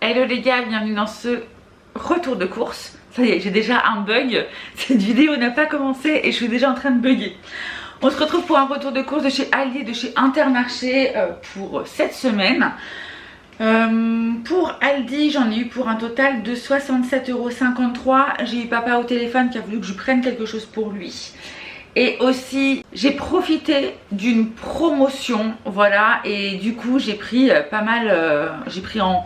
Hello les gars, bienvenue dans ce retour de course. Ça y est, j'ai déjà un bug. Cette vidéo n'a pas commencé et je suis déjà en train de bugger. On se retrouve pour un retour de course de chez Aldi, de chez Intermarché pour cette semaine. Pour Aldi, j'en ai eu pour un total de 67,53 €. J'ai eu papa au téléphone qui a voulu que je prenne quelque chose pour lui. Et aussi, j'ai profité d'une promotion, voilà, et du coup, j'ai pris pas mal, j'ai pris en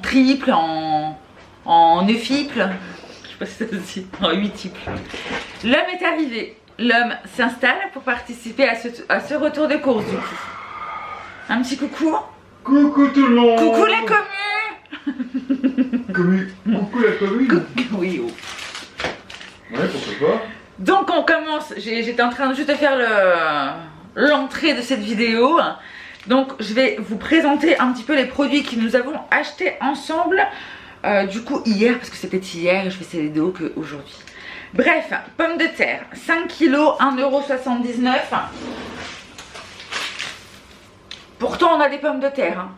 triple, en neufiple, je sais pas si ça se dit, en huitiple. L'homme est arrivé, l'homme s'installe pour participer à ce retour de course du coup. Un petit coucou. Coucou tout le monde. Coucou la commu. Coucou la commune. Oui, oh. Ouais, pourquoi pas. Donc on commence, j'étais en train de juste de faire l'entrée de cette vidéo. Donc je vais vous présenter un petit peu les produits que nous avons achetés ensemble. Du coup hier, parce que c'était hier et je fais ces vidéos qu'aujourd'hui. Bref, pommes de terre, 5 kg, 1,79 €. Pourtant on a des pommes de terre. Hein.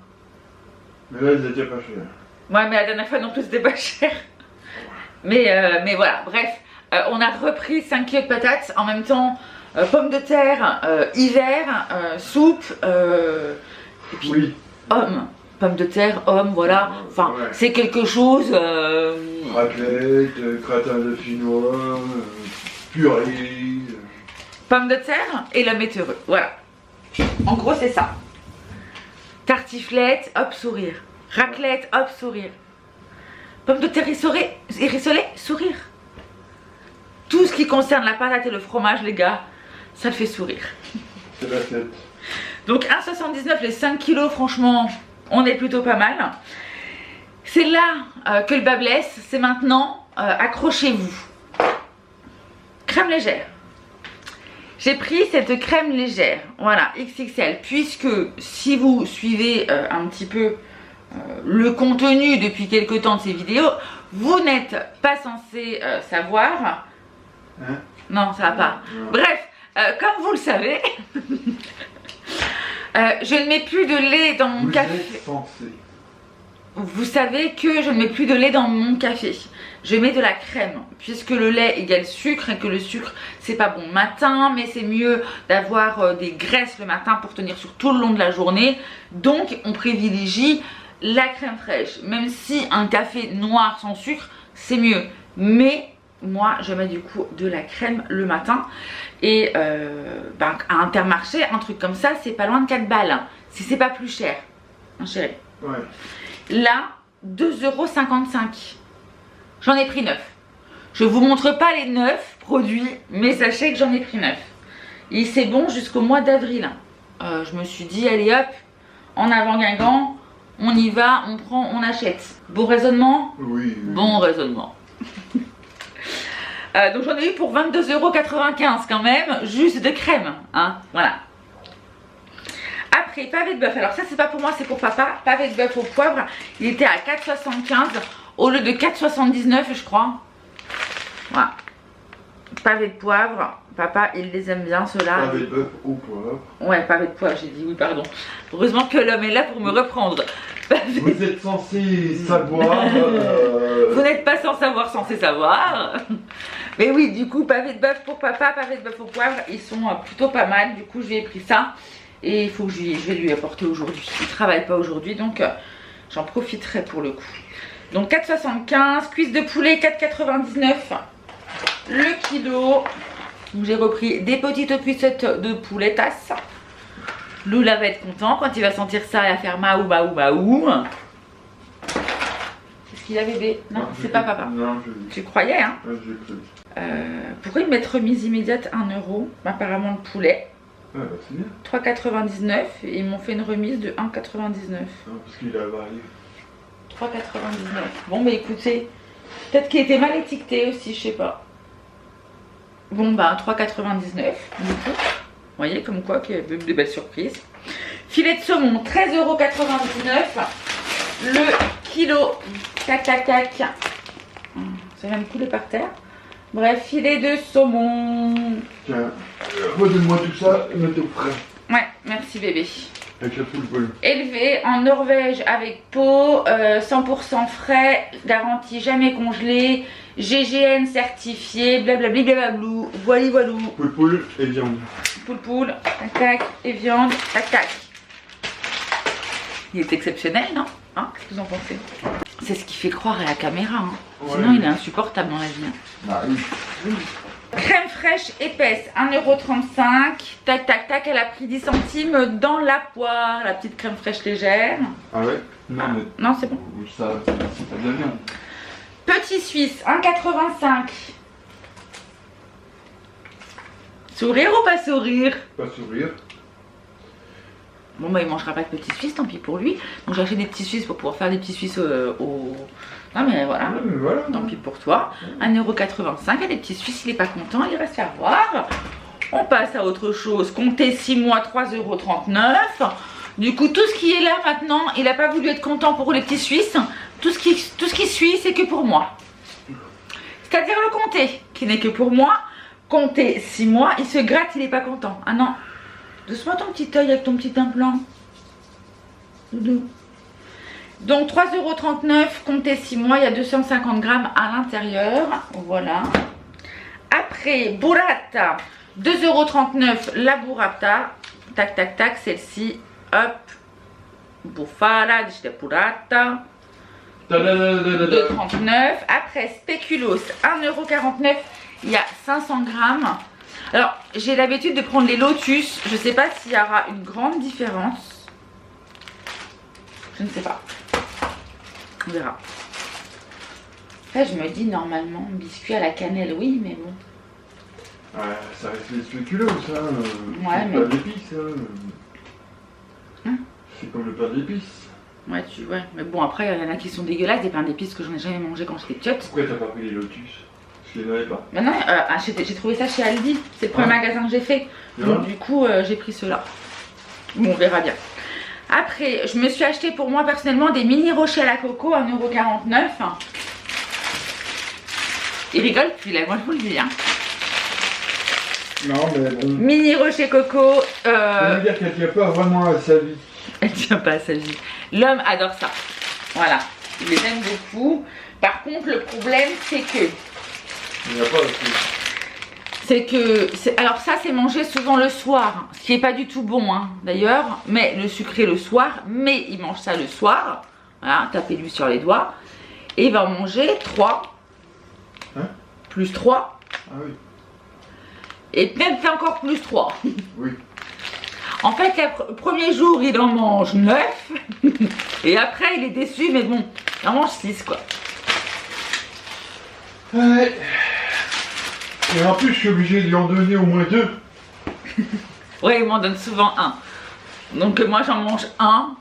Mais là, ils étaient pas chers. Ouais, mais la dernière fois non plus c'était pas cher. Mais voilà, bref. On a repris 5 kg de patates, en même temps pommes de terre, hiver, soupe, et puis Oui. hommes, pommes de terre, hommes, voilà, enfin Ouais. c'est quelque chose... Raclette, gratin de chinois, purée. Pommes de terre et l'homme est heureux, voilà. En gros c'est ça. Tartiflette, hop, sourire. Raclette, hop, sourire. Pommes de terre rissolées, sourire. Tout ce qui concerne la patate et le fromage, les gars, ça le fait sourire. C'est la tête. Donc 1,79 € les 5 kg, franchement, on est plutôt pas mal. C'est là que le bas blesse, c'est maintenant, accrochez-vous. Crème légère. J'ai pris cette crème légère, voilà, XXL, puisque si vous suivez un petit peu le contenu depuis quelques temps de ces vidéos, vous n'êtes pas censé savoir... Hein? Non, ça va pas. Non. Bref, comme vous le savez, je ne mets plus de lait dans mon café. Êtes censé. Vous savez que je ne mets plus de lait dans mon café. Je mets de la crème, puisque le lait égale sucre et que le sucre, c'est pas bon le matin, mais c'est mieux d'avoir des graisses le matin pour tenir sur tout le long de la journée. Donc, on privilégie la crème fraîche. Même si un café noir sans sucre, c'est mieux. Mais... moi je mets du coup de la crème le matin et à Intermarché un truc comme ça c'est pas loin de 4 balles si c'est pas plus cher hein, chérie. Ouais. Là 2,55 €. J'en ai pris 9. Je vous montre pas les 9 produits mais sachez que j'en ai pris 9 et c'est bon jusqu'au mois d'avril. Je me suis dit allez hop, en avant Guingamp, on y va, on prend, on achète. Bon raisonnement? Oui. Bon raisonnement. Donc j'en ai eu pour 22,95 € quand même, juste de crème, hein, voilà. Après, pavé de bœuf, alors ça c'est pas pour moi, c'est pour papa, pavé de bœuf au poivre, il était à 4,75 € au lieu de 4,79 € je crois. Voilà. Pavé de poivre, papa il les aime bien ceux-là. Pavé de bœuf au poivre. Ouais, pavé de poivre, j'ai dit oui, pardon. Heureusement que l'homme est là pour me reprendre. Pavé... Vous êtes censé savoir. Vous n'êtes pas sans savoir. Mais oui, du coup, pavé de bœuf pour papa, pavé de bœuf au poivre, ils sont plutôt pas mal. Du coup, je lui ai pris ça. Et il faut que je vais lui apporter aujourd'hui. Il ne travaille pas aujourd'hui, donc j'en profiterai pour le coup. Donc 4,75 €, cuisses de poulet 4,99 € le kilo. J'ai repris des petites cuissettes de poulet tasse. Lula va être content quand il va sentir ça et va faire maou maou maou. Qu'est-ce qu'il y a bébé? Non, c'est pas papa. Non, Tu croyais hein? Ouais, j'ai cru. Pourquoi ils mettent remise immédiate 1 €? Apparemment le poulet. Ah bah c'est bien. 3,99 € et ils m'ont fait une remise de 1,99 €. Non, parce qu'il a varié. 3,99 €. Bon bah écoutez, peut-être qu'il était mal étiqueté aussi, je sais pas. Bon bah 3,99 € du coup. Vous voyez comme quoi qu'il y a des belles surprises. Filet de saumon 13,99 € le kilo. Tac tac tac. Ça vient de couler par terre. Bref, filet de saumon. Tiens, redonne-moi tout ça, mets au frais. Ouais, merci bébé. Avec la poule. Élevé en Norvège avec peau, 100% frais, garantie jamais congelé, GGN certifié, blablabli blablablou, voilou voilou. Poule et viande. Poule, tac tac, et viande, tac tac. Il est exceptionnel, non? Hein? Qu'est-ce que vous en pensez? C'est ce qui fait croire à la caméra, hein. Ouais. Sinon il est insupportable dans la vie. Hein. Bah oui. Crème fraîche épaisse, 1,35 €. Tac tac tac, elle a pris 10 centimes dans la poire, la petite crème fraîche légère. Ah ouais? Non mais... Non, c'est bon. Ça, c'est pas de la viande. Petit Suisse, 1,85 €. Sourire ou pas sourire? Pas sourire. Bon bah il mangera pas de petits Suisses, tant pis pour lui. Donc j'ai acheté des petits Suisses pour pouvoir faire des petits Suisses au... Non mais voilà. Ouais, mais voilà. Tant pis pour toi. 1,85 €. Et les petits Suisses, il est pas content, il reste à voir. On passe à autre chose. Comptez 6 mois, 3,39 €. Du coup, tout ce qui est là maintenant, il n'a pas voulu être content pour les petits Suisses. Tout ce qui suit, c'est que pour moi. C'est-à-dire le comté, qui n'est que pour moi. Comptez 6 mois, il se gratte, il n'est pas content. Ah non. Doucement ton petit œil avec ton petit implant. Doudou. Donc 3,39 €, comptez 6 mois, il y a 250 grammes à l'intérieur. Voilà. Après, burrata, 2,39 € la burrata. Tac, tac, tac, celle-ci. Hop. Bufala de burrata. 2,39 €. Après, spéculoos, 1,49 €. Il y a 500 grammes. Alors, j'ai l'habitude de prendre les lotus. Je ne sais pas s'il y aura une grande différence. Je ne sais pas. On verra. Après, je me dis normalement, biscuit à la cannelle, oui, mais bon. Ouais, ça reste les spéculoos, ça. Ouais, c'est mais... pas d'épices, Hein? C'est comme le pain d'épices. Ouais, mais bon, après, il y en a qui sont dégueulasses, des pains d'épices que je n'ai jamais mangé quand j'étais petite. Pourquoi t'as pas pris les lotus? Je les avais pas. Mais non, j'ai trouvé ça chez Aldi. C'est le premier magasin que j'ai fait. Donc, du coup, j'ai pris ceux-là. Bon, on verra bien. Après, je me suis acheté pour moi personnellement des mini rochers à la coco, 1,49 €. Il rigole plus là, moi je vous le dis. Hein. Non, mais bon. Mini rocher coco. Ça veut dire qu'elle tient pas vraiment à sa vie. Elle tient pas à sa vie. L'homme adore ça. Voilà. Il les aime beaucoup. Par contre, le problème, c'est que. Il n'y a pas aussi. Alors ça c'est mangé souvent le soir, ce qui est pas du tout bon hein, d'ailleurs, mais le sucré le soir, mais il mange ça le soir, voilà, tapez-lui sur les doigts, et il va en manger 3, hein? Plus 3, ah oui. Et peut-être encore plus 3. Oui. En fait le premier jour il en mange 9, et après il est déçu, mais bon, il en mange 6 quoi. Ouais. Et en plus, je suis obligé de lui en donner au moins 2. Ouais, il m'en donne souvent 1. Donc moi j'en mange 1.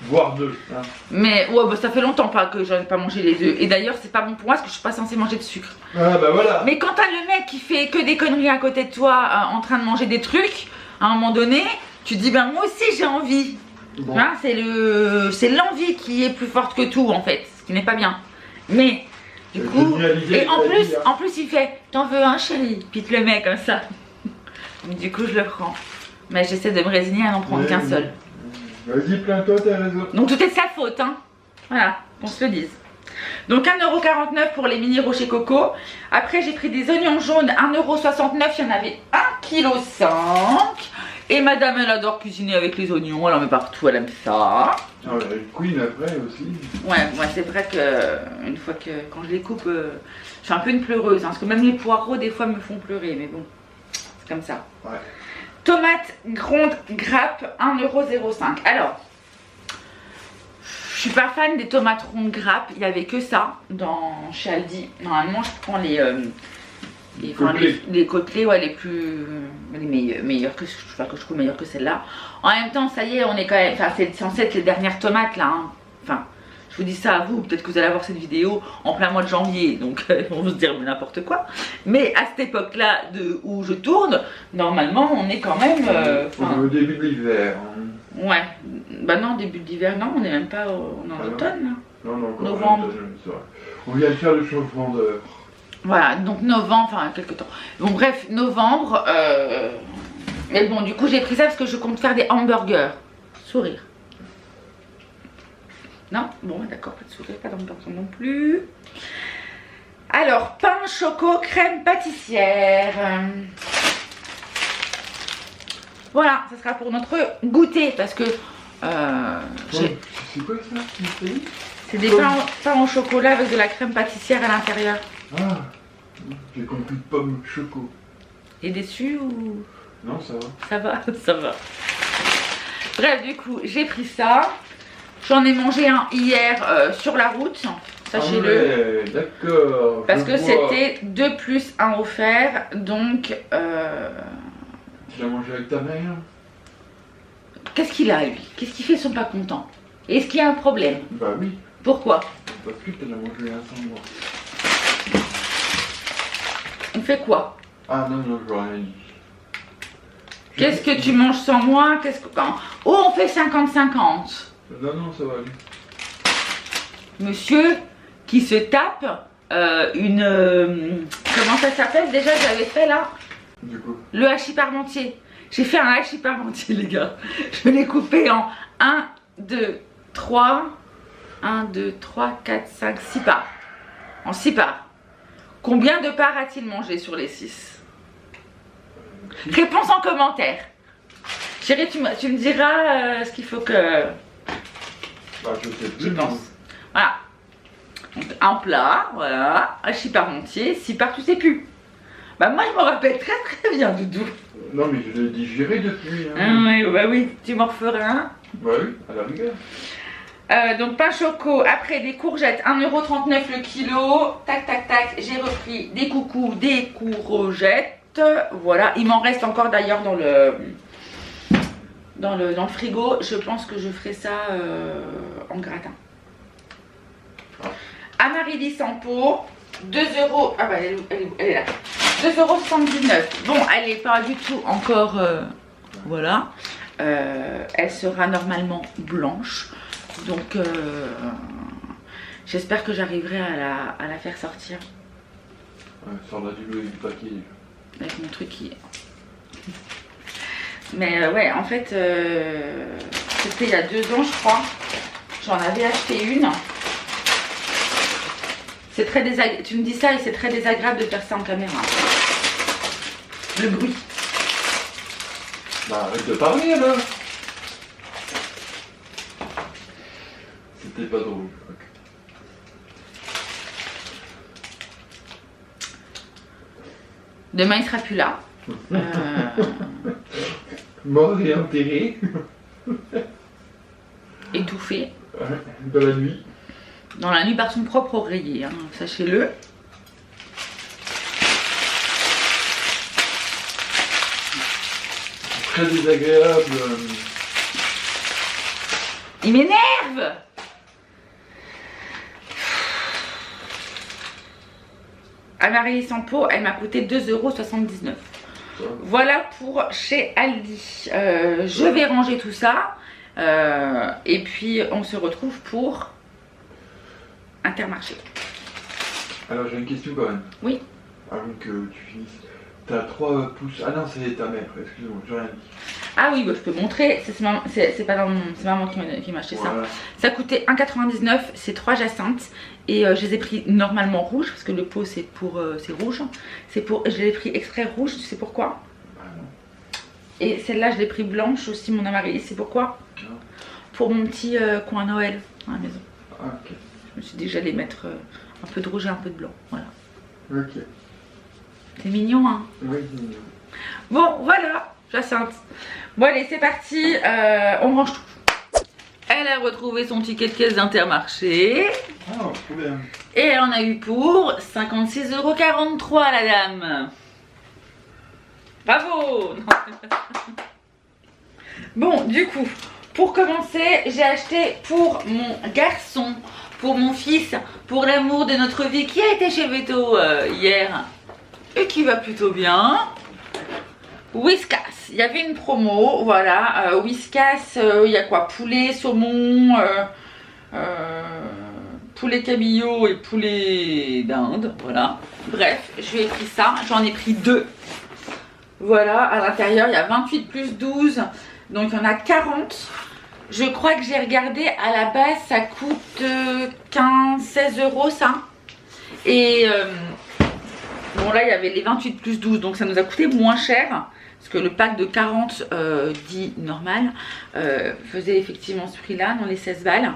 Voire 2. Hein. Mais ouais, bah, ça fait longtemps pas que j'en ai pas mangé les 2. Et d'ailleurs, c'est pas bon pour moi parce que je suis pas censée manger de sucre. Ah bah voilà. Mais quand t'as le mec qui fait que des conneries à côté de toi en train de manger des trucs, à un moment donné, tu te dis ben moi aussi j'ai envie. Bon. Hein, c'est l'envie qui est plus forte que tout en fait, ce qui n'est pas bien. Mais du coup, et en plus il fait t'en veux un chérie, puis il te le met comme ça. Donc du coup je le prends. Mais j'essaie de me résigner à n'en prendre qu'un seul. Vas-y, plains-toi, t'as raison. Donc tout est de sa faute, hein. Voilà, qu'on se le dise. Donc 1,49 € pour les mini rochers coco. Après j'ai pris des oignons jaunes, 1,69 €, il y en avait 1,5 kg. Et madame elle adore cuisiner avec les oignons, elle en met partout, elle aime ça. Ah ouais, une queen après aussi. Ouais, moi c'est vrai que une fois que quand je les coupe, je suis un peu une pleureuse, hein, parce que même les poireaux des fois me font pleurer, mais bon, c'est comme ça. Ouais. Tomates rondes grappes, 1,05 €. Alors, je suis pas fan des tomates rondes grappes, il n'y avait que ça chez Aldi. Normalement, je prends les côtelets, ouais, les meilleurs que je trouve meilleurs que celle-là. En même temps, ça y est, on est quand même, enfin, c'est censé être les dernières tomates là. Hein. Enfin, je vous dis ça à vous, peut-être que vous allez avoir cette vidéo en plein mois de janvier, donc on va se dire n'importe quoi. Mais à cette époque-là où je tourne, normalement, on est quand même. Au début de l'hiver. Hein. Ouais, bah non, début d'hiver, non, on n'est même pas on est en automne. Là. Non, encore novembre. C'est vrai. On vient de faire le changement d'heure. Voilà, donc novembre, enfin quelques temps. Bon bref, novembre. Mais bon, du coup j'ai pris ça parce que je compte faire des hamburgers. Sourire. Non? Bon, d'accord, pas de sourire, pas d'embarquement non plus. Alors, pain choco crème pâtissière. Voilà, ça sera pour notre goûter parce que c'est quoi ça? c'est des pains au chocolat avec de la crème pâtissière à l'intérieur. Ah, j'ai compris pomme choco. Et déçu ou... Non, ça va. Ça va, ça va. Bref, du coup, j'ai pris ça. J'en ai mangé un hier sur la route, sachez-le. Ah ouais, d'accord. Parce que c'était 2 plus 1 offert, donc... Tu l'as mangé avec ta mère? Qu'est-ce qu'il a, lui? Qu'est-ce qui fait son pas content? Est-ce qu'il y a un problème? Bah oui. Pourquoi? Parce que tu l'as mangé sans moi. On fait quoi? Ah non, non, je rien dit. Qu'est-ce que tu manges sans moi? Qu'est-ce que... Oh, on fait 50-50. Non, non, ça va aller. Monsieur qui se tape une... comment ça s'appelle déjà? J'avais fait là. Du coup. Le hachis parmentier. J'ai fait un hachis parmentier, les gars. Je l'ai coupé en 1, 2, 3. 1, 2, 3, 4, 5, 6 parts. En 6 parts. Combien de parts a-t-il mangé sur les 6? Réponse en commentaire. Chérie, tu me diras ce qu'il faut que... Bah, je sais plus. Je pense. Voilà. Donc, un plat, voilà. Hachis parmentier, 6 parts, tu sais plus. Bah moi, je me rappelle très très bien, Doudou. Non, mais je l'ai digéré depuis. Hein. Ah oui, bah oui, tu m'en referas un. Bah oui, à la rigueur. Donc pain choco, après des courgettes, 1,39 € le kilo. Tac tac tac, j'ai repris des coucous, des courgettes. Voilà, il m'en reste encore d'ailleurs dans le frigo. Je pense que je ferai ça en gratin. Ah. Amaryllis en pot, 2 €. Ah bah elle est là. 2,79 €. Bon, elle n'est pas du tout encore... voilà. Elle sera normalement blanche. Donc, j'espère que j'arriverai à la faire sortir. Ouais, sors la du paquet. Avec mon truc qui... Mais ouais, en fait, c'était il y a 2 ans, je crois. J'en avais acheté une. C'est très désagréable. Tu me dis ça et c'est très désagréable de faire ça en caméra. Le bruit. Bah arrête de parler là. C'était pas drôle. Okay. Demain il sera plus là. Mort et enterré. Étouffé. Dans la nuit. Dans la nuit par son propre oreiller, hein, sachez-le. Très désagréable. Il m'énerve. Amaryllis en pot, elle m'a coûté 2,79 €. Voilà pour chez Aldi. Je vais ranger tout ça. Et puis on se retrouve pour Intermarché. Alors j'ai une question quand même. Oui. Avant que tu finisses. T'as 3 pouces. Ah non, c'est ta mère, excuse-moi, j'ai rien dit. Ah oui, bah, je peux montrer. C'est maman qui m'a acheté voilà. ça. Ça coûtait 1,99 €. C'est 3 jacinthes. Et je les ai pris normalement rouges parce que le pot c'est rouge. Je les ai pris extrait rouge, tu sais pourquoi? Ah non. Et celle-là je l'ai pris blanche aussi, mon amaryllis. C'est pourquoi? Non. Pour mon petit coin Noël à la maison. Ah, ok. Je me suis dit que j'allais mettre un peu de rouge et un peu de blanc. Voilà. Ok. C'est mignon, hein? Oui, c'est mignon. Bon, voilà, Jacinthe. Bon, allez, c'est parti. On range tout. Elle a retrouvé son ticket de caisse d'Intermarché. Ah, trop bien. Et elle en a eu pour 56,43 € la dame. Bravo. Bon, du coup, pour commencer, j'ai acheté pour mon garçon, pour mon fils, pour l'amour de notre vie, qui a été chez Veto hier et qui va plutôt bien. Whiskas, il y avait une promo, voilà, Whiskas, il y a quoi? Poulet, saumon, poulet cabillaud et poulet d'Inde, voilà. Bref, je lui ai pris ça, j'en ai pris 2. Voilà, à l'intérieur, il y a 28 plus 12, donc il y en a 40. Je crois que j'ai regardé, à la base ça coûte 15-16 € ça. Et bon là il y avait les 28 plus 12, donc ça nous a coûté moins cher. Parce que le pack de 40 dit normal faisait effectivement ce prix là dans les 16 balles.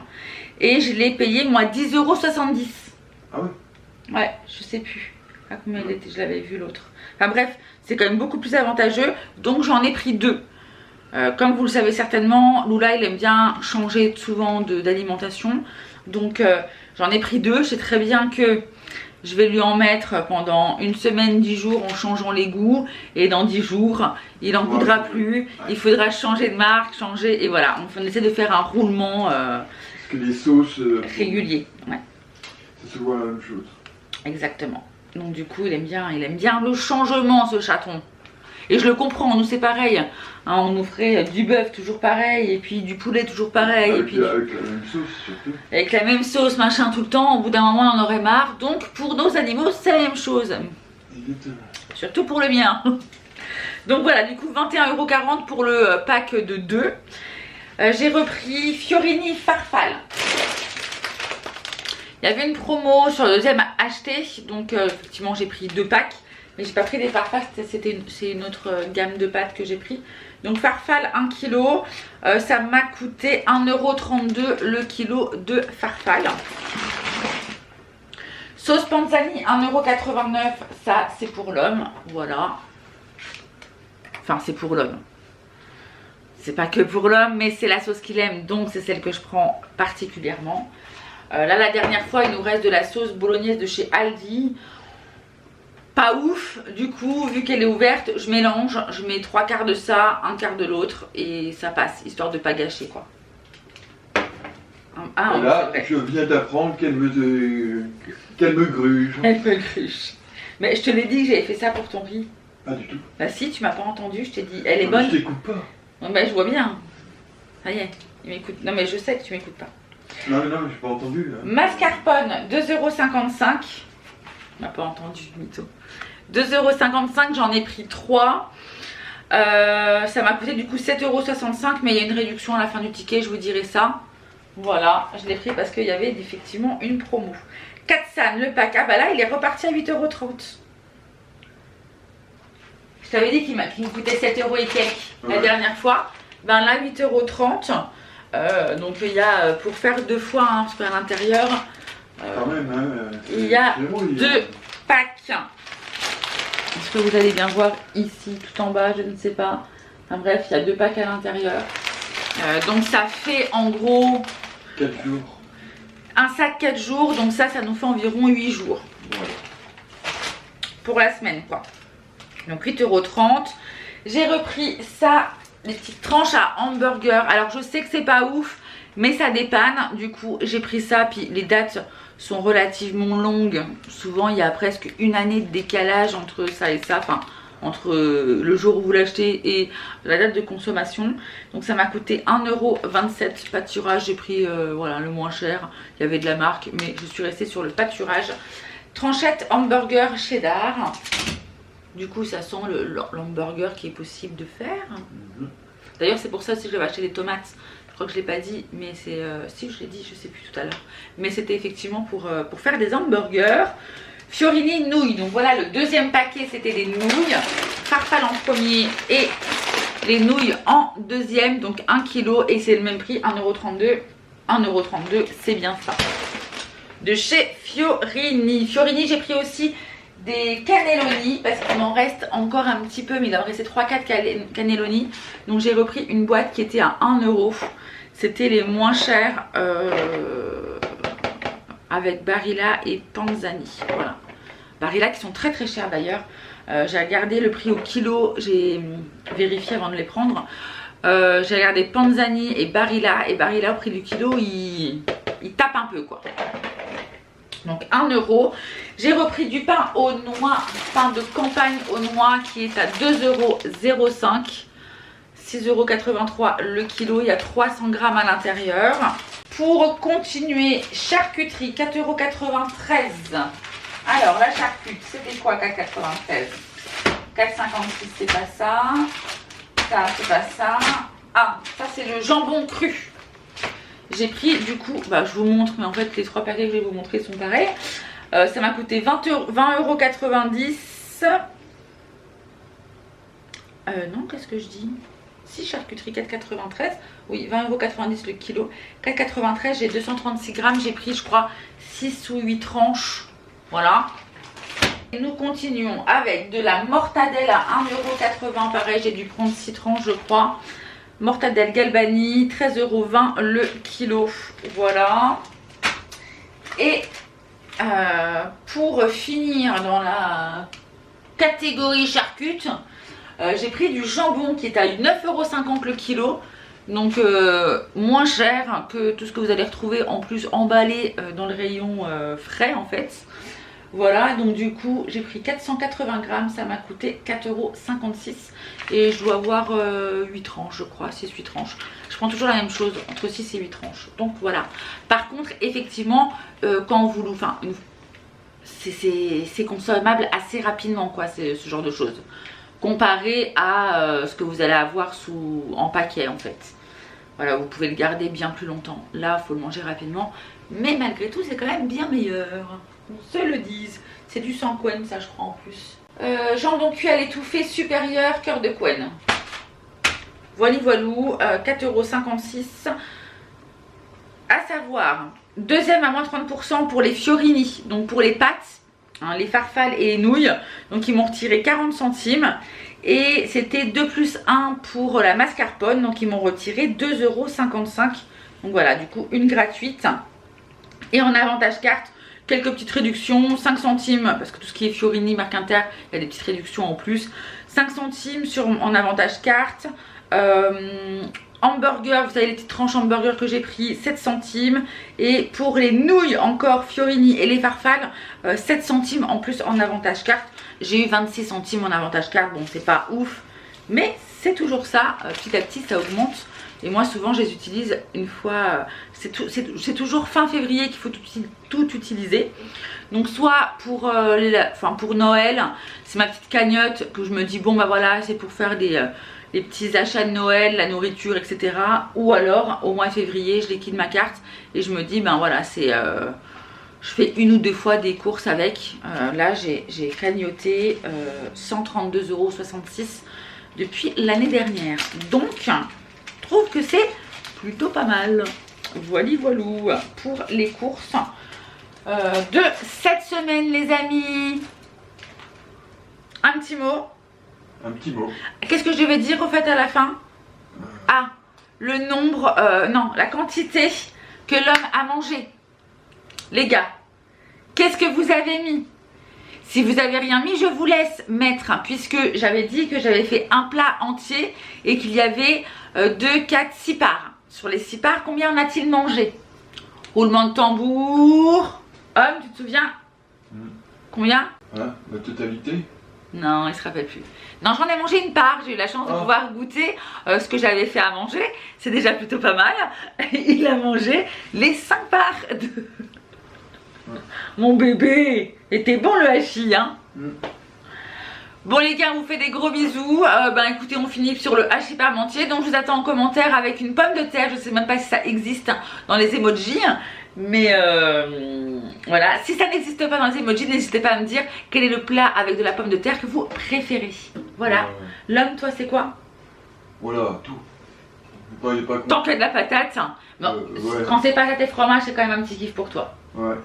Et je l'ai payé moi 10,70 €. Ah oui. Ouais, je sais plus à combien il était, je l'avais vu l'autre. Enfin bref, c'est quand même beaucoup plus avantageux. Donc j'en ai pris 2. Comme vous le savez certainement, Lula il aime bien changer souvent d'alimentation. Donc j'en ai pris 2. Je sais très bien que je vais lui en mettre pendant une semaine, 10 jours en changeant les goûts. Et dans 10 jours, il n'en goûtera plus. Il faudra changer de marque, changer. Et voilà, on essaie de faire un roulement parce que les sauces régulier. Ouais. C'est souvent la même chose. Exactement. Donc du coup, il aime bien le changement, ce chaton. Et je le comprends, nous c'est pareil. Hein, on nous ferait du bœuf toujours pareil, et puis du poulet toujours pareil. Avec, et puis, avec la même sauce surtout. Avec la même sauce, machin, tout le temps. Au bout d'un moment, on en aurait marre. Donc pour nos animaux, c'est la même chose. Exactement. Surtout pour le mien. Donc voilà, du coup 21,40 € pour le pack de 2. J'ai repris Fiorini Farfalle. Il y avait une promo sur le deuxième acheté, donc effectivement j'ai pris 2 packs. Mais j'ai pas pris des farfales, c'est une autre gamme de pâtes que j'ai pris. Donc farfalle 1 kg, ça m'a coûté 1,32 € le kilo de farfalle. Sauce Panzani 1,89 €, ça c'est pour l'homme, voilà. Enfin c'est pour l'homme. C'est pas que pour l'homme, mais c'est la sauce qu'il aime, donc c'est celle que je prends particulièrement. Là la dernière fois il nous reste de la sauce bolognaise de chez Aldi. Pas ouf, du coup vu qu'elle est ouverte je mélange, je mets 3/4 de ça, 1/4 de l'autre et ça passe, histoire de pas gâcher quoi. Ah, là je viens d'apprendre qu'elle me gruge. Elle me gruge. Mais je te l'ai dit que j'avais fait ça pour ton riz. Pas du tout. Bah si, tu m'as pas entendu, je t'ai dit elle est bonne. Je t'écoute pas. Non bah je vois bien. Ça y est, il m'écoute. Non mais je sais que tu m'écoutes pas. Non mais j'ai pas entendu là. Mascarpone 2,55 €. On n'a pas entendu, mytho. 2,55 €, j'en ai pris 3. Ça m'a coûté du coup 7,65 €, mais il y a une réduction à la fin du ticket, je vous dirai ça. Voilà, je l'ai pris parce qu'il y avait effectivement une promo. Katsan, le pack, ah bah là il est reparti à 8,30 €. Je t'avais dit qu'il me coûtait 7 € et quelques la dernière fois. Ben là 8,30 €. Donc il y a pour faire 2 fois, hein, parce qu'à l'intérieur quand même, hein, il y a 2 packs. Est-ce que vous allez bien voir ici, tout en bas, je ne sais pas. Enfin bref, il y a 2 packs à l'intérieur. Donc ça fait en gros 4 jours. Un sac 4 jours, donc ça nous fait environ 8 jours. Voilà. Pour la semaine quoi. Donc 8,30 €. J'ai repris ça, les petites tranches à hamburger. Alors je sais que c'est pas ouf, mais ça dépanne. Du coup j'ai pris ça, puis les dates sont relativement longues. Souvent il y a presque une année de décalage entre ça et ça. Enfin entre le jour où vous l'achetez et la date de consommation. Donc ça m'a coûté 1,27 € pâturage. J'ai pris voilà, le moins cher. Il y avait de la marque, mais je suis restée sur le pâturage. Tranchette hamburger cheddar. Du coup ça sent l'hamburger qui est possible de faire. D'ailleurs c'est pour ça aussi que j'avais acheté des tomates. Je crois que je ne l'ai pas dit, mais c'est... si je l'ai dit, je ne sais plus tout à l'heure. Mais c'était effectivement pour faire des hamburgers. Fiorini nouilles. Donc voilà, le deuxième paquet c'était des nouilles. Farfalle en premier et les nouilles en deuxième. Donc 1 kg et c'est le même prix, 1,32 €. 1,32 €, c'est bien ça. De chez Fiorini. Fiorini, j'ai pris aussi des cannelloni parce qu'il m'en reste encore un petit peu, mais il doit me rester 3-4 cannelloni. Donc j'ai repris une boîte qui était à 1 €. C'était les moins chers avec Barilla et Panzani. Voilà. Barilla qui sont très très chers d'ailleurs. J'ai regardé le prix au kilo, j'ai vérifié avant de les prendre. J'ai regardé Panzani et Barilla au prix du kilo, il tape un peu quoi. Donc 1 €. J'ai repris du pain aux noix, pain de campagne aux noix qui est à 2,05 €. 6,83 € le kilo, il y a 300 grammes à l'intérieur. Pour continuer, charcuterie, 4,93 €. Alors la charcute, c'était quoi 4,93 €? 4,56 €, c'est pas ça. Ça, c'est pas ça. Ah, ça c'est le jambon cru. j'ai pris du coup, bah je vous montre, mais en fait les 3 paquets que je vais vous montrer sont pareils. Ça m'a coûté 20,90 €. Non, qu'est-ce que je dis? Si, charcuterie 4,93. Oui, 20,90 € le kilo. 4,93 €, j'ai 236 grammes. J'ai pris, je crois, 6 ou 8 tranches. Voilà. Et nous continuons avec de la mortadelle à 1,80 €. Pareil, j'ai dû prendre 6 tranches, je crois. Mortadelle Galbani, 13,20 € le kilo. Voilà. Et pour finir dans la catégorie charcute, j'ai pris du jambon qui est à 9,50 € le kilo. Donc moins cher que tout ce que vous allez retrouver en plus emballé dans le rayon frais en fait. Voilà, donc du coup j'ai pris 480 grammes, ça m'a coûté 4,56 € et je dois avoir 8 tranches je crois, 6-8 tranches. Je prends toujours la même chose, entre 6 et 8 tranches. Donc voilà. Par contre effectivement quand vous enfin c'est consommable assez rapidement quoi, ce genre de choses. Comparé à ce que vous allez avoir en paquet en fait. Voilà, vous pouvez le garder bien plus longtemps. Là, il faut le manger rapidement. Mais malgré tout, c'est quand même bien meilleur. On se le dise. C'est du sang Quen, ça je crois en plus. Jambon cuit à l'étouffée supérieur, cœur de Quen. Voilà, voilou, 4,56 €. À savoir, deuxième à moins 30% pour les fiorini, donc pour les pâtes. Hein, les farfales et les nouilles, donc ils m'ont retiré 40 centimes et c'était 2 + 1 pour la mascarpone, donc ils m'ont retiré 2,55 €. Donc voilà, du coup une gratuite. Et en avantage carte, quelques petites réductions, 5 centimes parce que tout ce qui est fiorini, marque Inter, il y a des petites réductions en plus. 5 centimes en avantage carte. Hamburger, vous avez les petites tranches hamburger que j'ai pris, 7 centimes. Et pour les nouilles encore fiorini et les farfales, 7 centimes en plus en avantage carte. J'ai eu 26 centimes en avantage carte, bon c'est pas ouf, mais c'est toujours ça, petit à petit ça augmente. Et moi souvent je les utilise une fois, c'est toujours fin février qu'il faut tout utiliser. Donc soit pour, pour Noël, c'est ma petite cagnotte que je me dis bon bah voilà c'est pour faire les petits achats de Noël, la nourriture, etc. Ou alors au mois de février, je liquide ma carte et je me dis ben voilà, c'est je fais 1 ou 2 fois des courses avec. Là, j'ai cagnoté 132,66 € depuis l'année dernière. Donc, je trouve que c'est plutôt pas mal. Voilà, voilou pour les courses de cette semaine, les amis. Un petit mot. Un petit mot. Qu'est-ce que je devais dire au fait à la fin? Ah, le nombre, non, la quantité que l'homme a mangé. Les gars, qu'est-ce que vous avez mis? Si vous avez rien mis, je vous laisse mettre, hein, puisque j'avais dit que j'avais fait un plat entier et qu'il y avait 2, 4, 6 parts. Sur les 6 parts, combien en a-t-il mangé? Roulement de tambour. Homme, tu te souviens? Combien? Hein, la totalité? Non, il se rappelle plus. Non, j'en ai mangé une part. J'ai eu la chance de pouvoir goûter ce que j'avais fait à manger. C'est déjà plutôt pas mal. Il a mangé les 5 parts de... Mon bébé, était bon le hachis, hein. Bon les gars, on vous fait des gros bisous. Écoutez, on finit sur le hachis parmentier. Donc je vous attends en commentaire avec une pomme de terre. Je sais même pas si ça existe dans les emojis. Mais voilà, si ça n'existe pas dans les emojis, n'hésitez pas à me dire quel est le plat avec de la pomme de terre que vous préférez. Voilà. L'homme, toi c'est quoi? Voilà, tout. Pas tant qu'il y a de la patate. Bon, ouais. Quand c'est patate et fromage, c'est quand même un petit kiff pour toi. Ouais.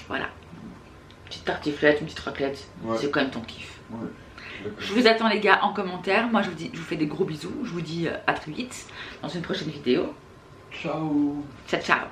Voilà. Une petite tartiflette, une petite raclette, c'est quand même ton kiff. Ouais. Je vous attends les gars en commentaire. Moi je vous fais des gros bisous. Je vous dis à très vite dans une prochaine vidéo. Ciao. Ciao.